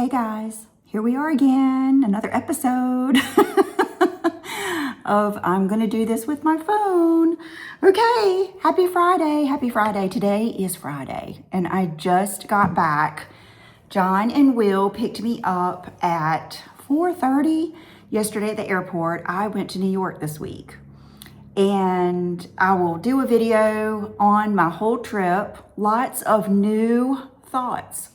Hey guys, here we are again, another episode of I'm gonna do this with my phone. Okay, happy Friday, happy Friday. Today is Friday and I just got back. John and Will picked me up at 4:30 yesterday at the airport. I went to New York this week and I will do a video on my whole trip. Lots of new thoughts.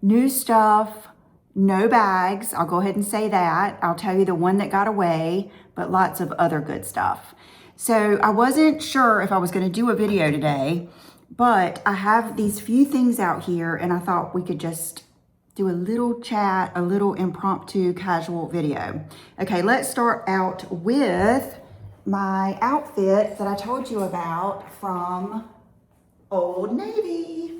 New stuff, no bags. I'll go ahead and say that. I'll tell you the one that got away, but lots of other good stuff. So I wasn't sure if I was going to do a video today, but I have these few things out here and I thought we could just do a little chat, a little impromptu casual video. Okay, let's start out with my outfit that I told you about from Old Navy.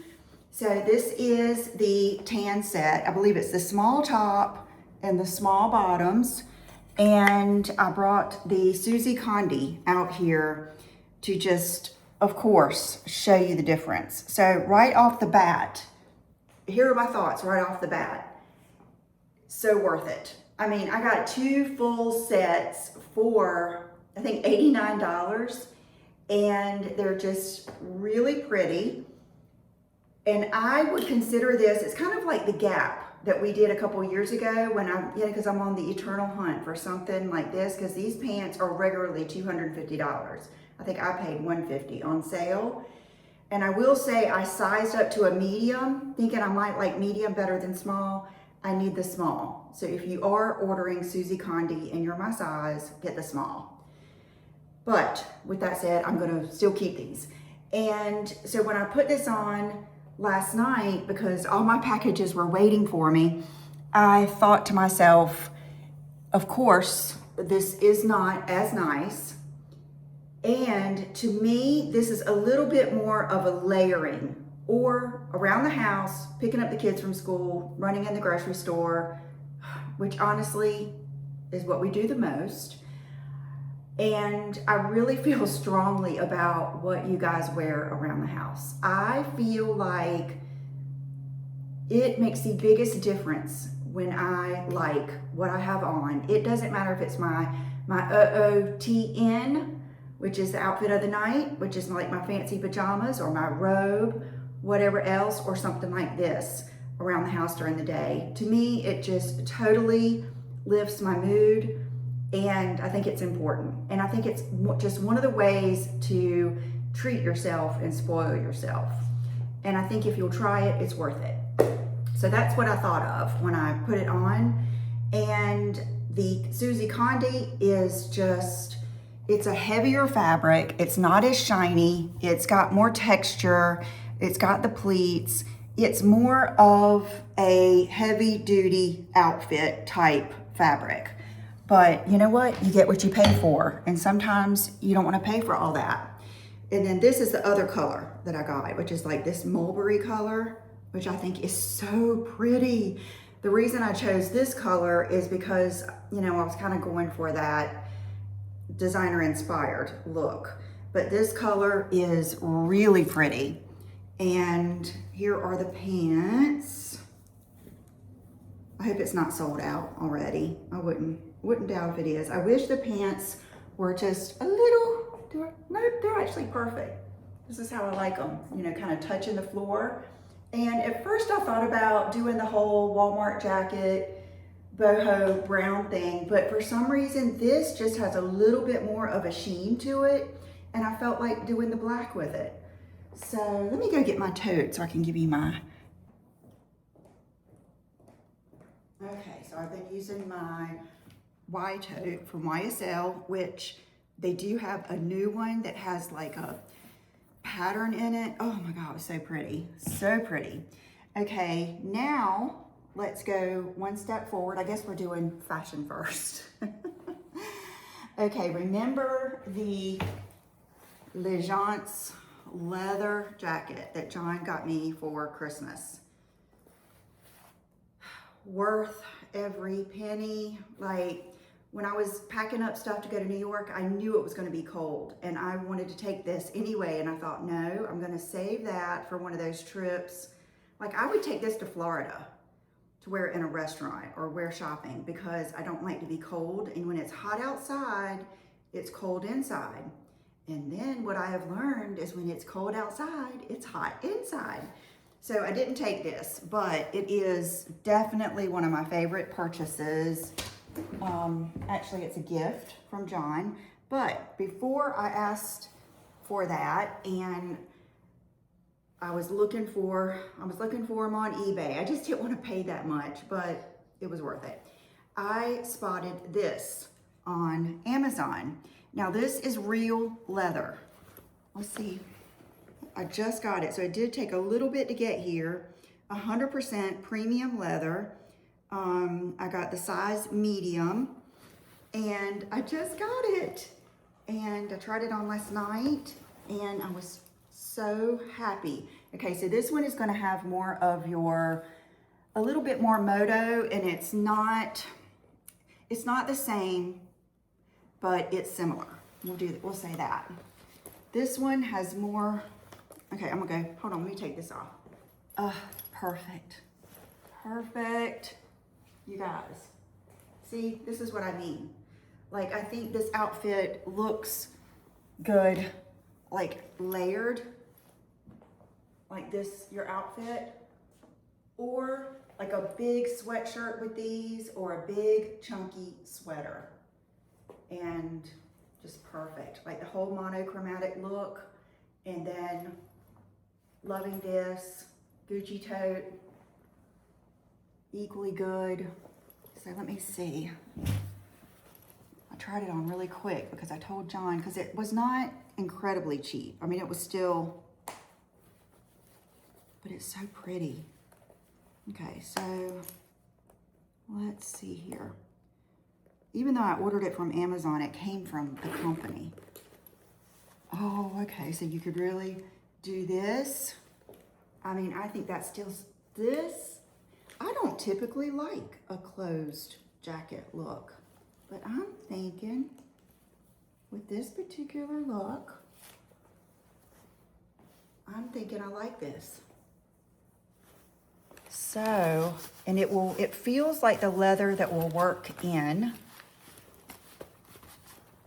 So this is the tan set. I believe it's the small top and the small bottoms. And I brought the Susie Condi out here to just, of course, show you the difference. So right off the bat, here are my thoughts right off the bat. So worth it. I mean, I got two full sets for, I think, $89. And they're just really pretty. And I would consider this, it's kind of like the Gap that we did a couple years ago when because I'm on the eternal hunt for something like this, because these pants are regularly $250. I think I paid $150 on sale. And I will say I sized up to a medium, thinking I might like medium better than small. I need the small. So if you are ordering Susie Condi and you're my size, get the small. But with that said, I'm gonna still keep these. And so when I put this on last night, because all my packages were waiting for me, I thought to myself, of course, this is not as nice. And to me, this is a little bit more of a layering, or around the house, picking up the kids from school, running in the grocery store, which honestly is what we do the most. And I really feel strongly about what you guys wear around the house. I feel like it makes the biggest difference when I like what I have on. It doesn't matter if it's my OOTD, which is the outfit of the night, which is like my fancy pajamas, or my robe, whatever else, or something like this around the house during the day. To me, it just totally lifts my mood. And I think it's important. And I think it's just one of the ways to treat yourself and spoil yourself. And I think if you'll try it, it's worth it. So that's what I thought of when I put it on. And the Susie Condi is just, it's a heavier fabric. It's not as shiny. It's got more texture. It's got the pleats. It's more of a heavy duty outfit type fabric. But you know what? You get what you pay for. And sometimes you don't want to pay for all that. And then this is the other color that I got, which is like this mulberry color, which I think is so pretty. The reason I chose this color is because, you know, I was kind of going for that designer inspired look. But this color is really pretty. And here are the pants. I hope it's not sold out already. I wouldn't doubt if it is. I wish the pants were just a little, no, they're actually perfect. This is how I like them, you know, kind of touching the floor. And at first I thought about doing the whole Walmart jacket, boho brown thing, but for some reason this just has a little bit more of a sheen to it, and I felt like doing the black with it. So let me go get my tote so I can give you my, okay, so I've been using my Y tote from YSL, which they do have a new one that has like a pattern in it. Oh my God, it was so pretty, so pretty. Okay, now let's go one step forward. I guess we're doing fashion first. Okay, remember the Legence leather jacket that John got me for Christmas? Worth every penny. Like, when I was packing up stuff to go to New York, I knew it was going to be cold and I wanted to take this anyway. And I thought, no, I'm going to save that for one of those trips Like I would take this to Florida to wear in a restaurant or wear shopping because I don't like to be cold. And when it's hot outside, it's cold inside. And then what I have learned is when it's cold outside, it's hot inside. So I didn't take this, but it is definitely one of my favorite purchases. Actually, it's a gift from John. But before I asked for that, and I was looking for them on eBay. I just didn't want to pay that much, but it was worth it. I spotted this on Amazon. Now this is real leather. Let's see. I just got it, so it did take a little bit to get here. 100% premium leather. I got the size medium, and I just got it. And I tried it on last night, and I was so happy. Okay, so this one is gonna have more of a little bit more moto, and it's not the same, but it's similar. We'll say that. This one has more, okay, I'm gonna go, hold on, let me take this off. Perfect. Perfect. You guys, see, this is what I mean. Like, I think this outfit looks good, like layered, like this, your outfit, or like a big sweatshirt with these, or a big chunky sweater. And just perfect, like the whole monochromatic look. And then loving this, Gucci tote, equally good. So let me see. I tried it on really quick because I told John, because it was not incredibly cheap. I mean, it was still, but it's so pretty. Okay, so let's see here. Even though I ordered it from Amazon, it came from the company. Oh, okay, so you could really do this. I mean, I think that's still, this, I don't typically like a closed jacket look, but I'm thinking with this particular look, I'm thinking I like this. So, and it feels like the leather that will work in.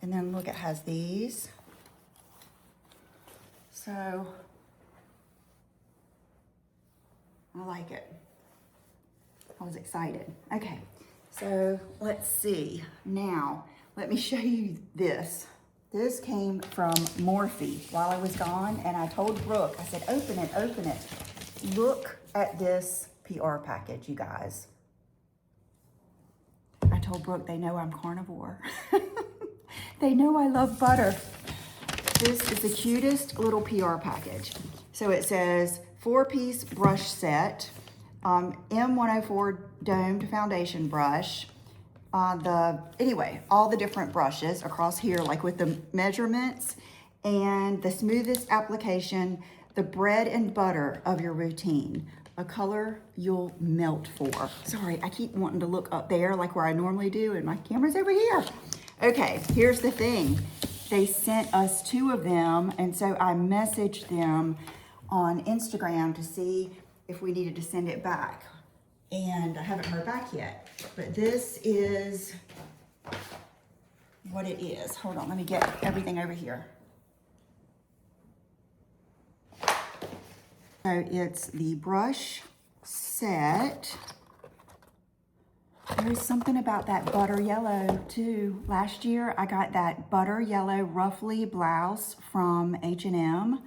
And then look, it has these. So, I like it. I was excited. Okay, so let's see. Now, let me show you this. This came from Morphe while I was gone, and I told Brooke, I said, open it, open it. Look at this PR package, you guys. I told Brooke, they know I'm carnivore. They know I love butter. This is the cutest little PR package. So it says 4-piece brush set, M104 domed foundation brush. Anyway, all the different brushes across here, like with the measurements, and the smoothest application, the bread and butter of your routine, a color you'll melt for. Sorry, I keep wanting to look up there like where I normally do, and my camera's over here. Okay, here's the thing. They sent us 2 of them, and so I messaged them on Instagram to see if we needed to send it back. And I haven't heard back yet. But this is what it is. Hold on, let me get everything over here. So it's the brush set. There's something about that butter yellow too. Last year I got that butter yellow ruffly blouse from H&M.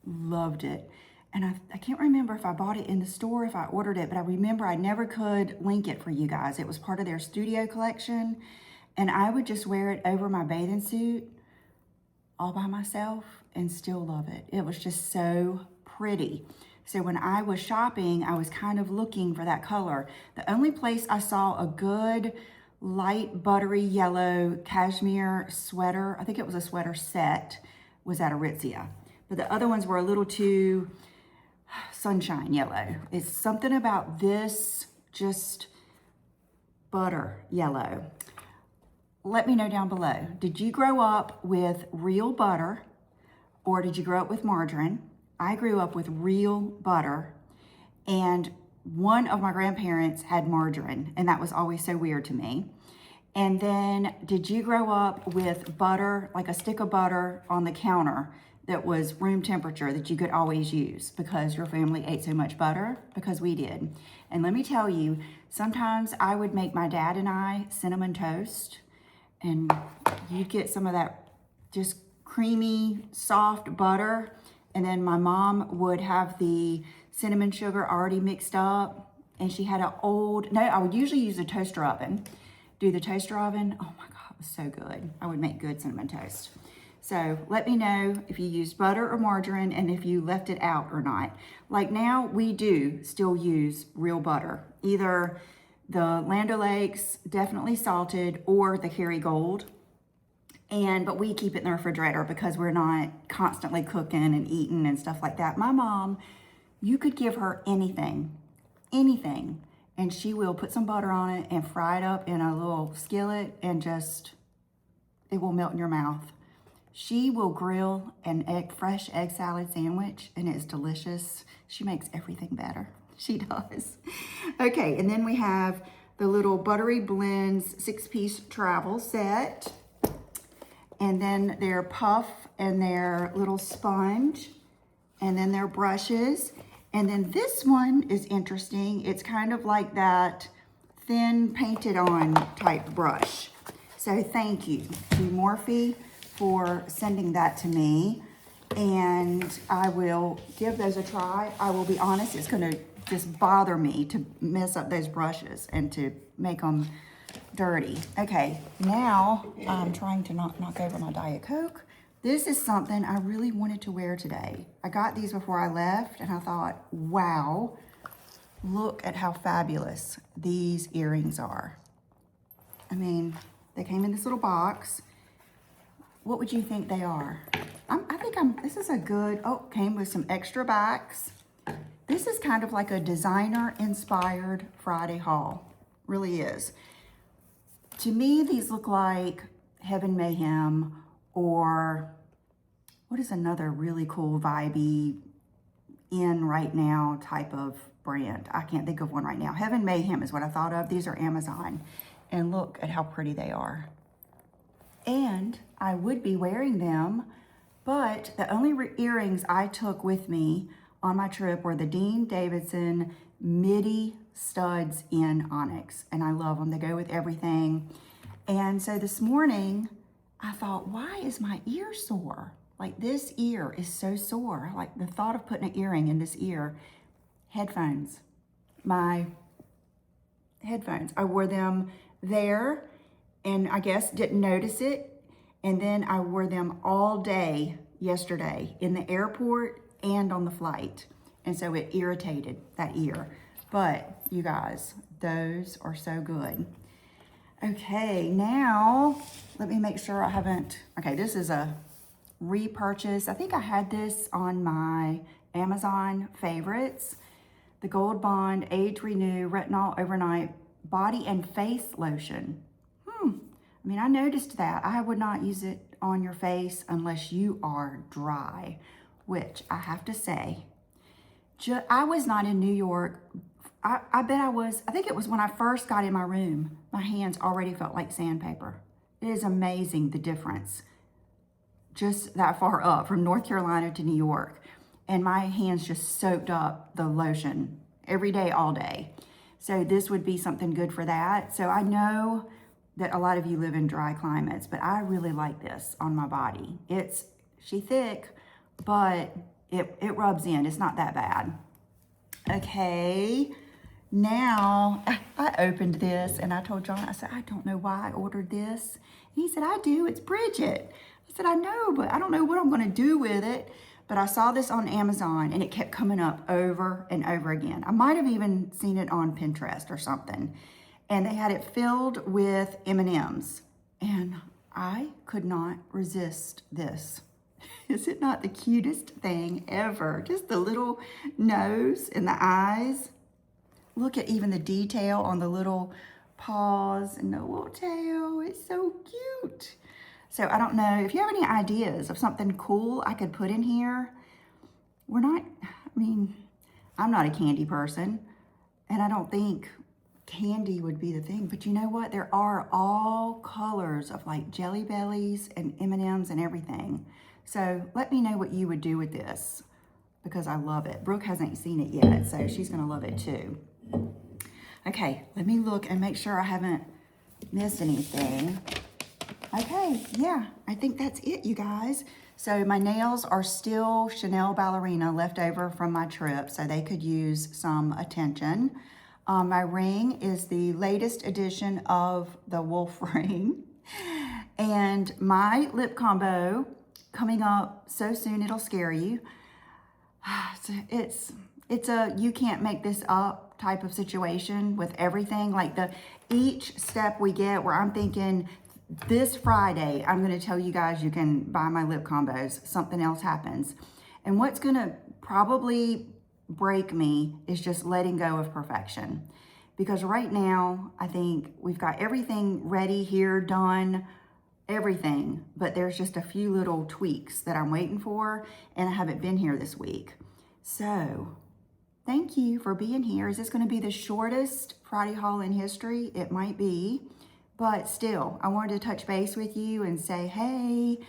Loved it. And I can't remember if I bought it in the store, if I ordered it, but I remember I never could link it for you guys. It was part of their studio collection, and I would just wear it over my bathing suit all by myself and still love it. It was just so pretty. So when I was shopping, I was kind of looking for that color. The only place I saw a good light buttery yellow cashmere sweater, I think it was a sweater set, was at Aritzia. But the other ones were a little too sunshine yellow. It's something about this, just butter yellow. Let me know down below. Did you grow up with real butter, or did you grow up with margarine? I grew up with real butter, And one of my grandparents had margarine, and that was always so weird to me. And then, did you grow up with butter, like a stick of butter on the counter that was room temperature that you could always use because your family ate so much butter? Because we did. And let me tell you, sometimes I would make my dad and I cinnamon toast, and you'd get some of that just creamy, soft butter. And then my mom would have the cinnamon sugar already mixed up. And she had I would usually use a toaster oven. Do the toaster oven. Oh my God, it was so good. I would make good cinnamon toast. So let me know if you used butter or margarine and if you left it out or not. Like now, we do still use real butter. Either the Land O'Lakes, definitely salted, or the Kerrygold. But we keep it in the refrigerator because we're not constantly cooking and eating and stuff like that. My mom, you could give her anything, and she will put some butter on it and fry it up in a little skillet, and it will melt in your mouth. She will grill an fresh egg salad sandwich, and it's delicious. She makes everything better. She does. Okay, and then we have the little Buttery Blends 6-piece travel set. And then their puff and their little sponge, and then their brushes. And then this one is interesting. It's kind of like that thin painted on type brush. So thank you to Morphe for sending that to me. And I will give those a try. I will be honest, it's gonna just bother me to mess up those brushes and to make them dirty. Okay, now I'm trying to not knock over my Diet Coke. This is something I really wanted to wear today. I got these before I left, and I thought, wow, look at how fabulous these earrings are. I mean, they came in this little box. What would you think they are? This is a good, came with some extra backs. This is kind of like a designer-inspired Friday haul. Really is. To me, these look like Heaven Mayhem, or what is another really cool vibey in right now type of brand? I can't think of one right now. Heaven Mayhem is what I thought of. These are Amazon. And look at how pretty they are. And I would be wearing them, but the only earrings I took with me on my trip were the Dean Davidson midi studs in onyx. And I love them. They go with everything. And so this morning, I thought, why is my ear sore? Like, this ear is so sore. Like, the thought of putting an earring in this ear. Headphones. My headphones. I wore them there and I guess didn't notice it. And then I wore them all day yesterday in the airport and on the flight. And so it irritated that ear. But you guys, those are so good. Okay, now let me make sure I haven't, okay, this is a repurchase. I think I had this on my Amazon favorites. The Gold Bond Age Renew Retinol Overnight Body and Face Lotion. I mean, I noticed that. I would not use it on your face unless you are dry, which I have to say, I was not in New York. I bet I was. I think it was when I first got in my room. My hands already felt like sandpaper. It is amazing the difference. Just that far up from North Carolina to New York. And my hands just soaked up the lotion every day, all day. So this would be something good for that. So I know that a lot of you live in dry climates, but I really like this on my body. She's thick, but it rubs in. It's not that bad. Okay, now I opened this and I told John, I said, I don't know why I ordered this. And he said, I do, it's Bridget. I said, I know, but I don't know what I'm gonna do with it. But I saw this on Amazon and it kept coming up over and over again. I might have even seen it on Pinterest or something. And they had it filled with M&Ms. And I could not resist this. Is it not the cutest thing ever? Just the little nose and the eyes. Look at even the detail on the little paws and the little tail. It's so cute. So I don't know if you have any ideas of something cool I could put in here. I'm not a candy person, and I don't think candy would be the thing. But you know what? There are all colors of like Jelly Bellies and M&Ms and everything. So let me know what you would do with this, because I love it. Brooke hasn't seen it yet, so she's gonna love it too. Okay, let me look and make sure I haven't missed anything. Okay, yeah, I think that's it, you guys. So my nails are still Chanel Ballerina left over from my trip, so they could use some attention. My ring is the latest edition of the wolf ring. And my lip combo coming up so soon it'll scare you. It's a you can't make this up type of situation with everything. Like each step we get where I'm thinking this Friday, I'm going to tell you guys you can buy my lip combos. Something else happens. And what's going to probably break me is just letting go of perfection. Because right now, I think we've got everything ready here, done, everything. But there's just a few little tweaks that I'm waiting for, and I haven't been here this week. So thank you for being here. Is this going to be the shortest Friday haul in history? It might be. But still, I wanted to touch base with you and say, hey,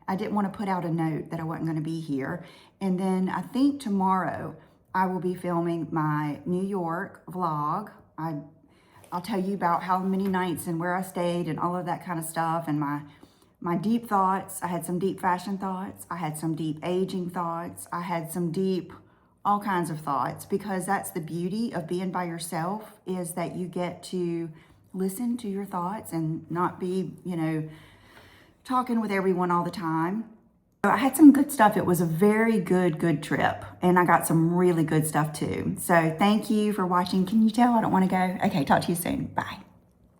I didn't want to put out a note that I wasn't going to be here. And then I think tomorrow I will be filming my New York vlog. I'll tell you about how many nights and where I stayed and all of that kind of stuff, and my deep thoughts. I had some deep fashion thoughts. I had some deep aging thoughts. I had some deep all kinds of thoughts, because that's the beauty of being by yourself, is that you get to listen to your thoughts and not be, talking with everyone all the time. So I had some good stuff. It was a very good trip, and I got some really good stuff too. So thank you for watching. Can you tell I don't want to go? Okay, talk to you soon. Bye.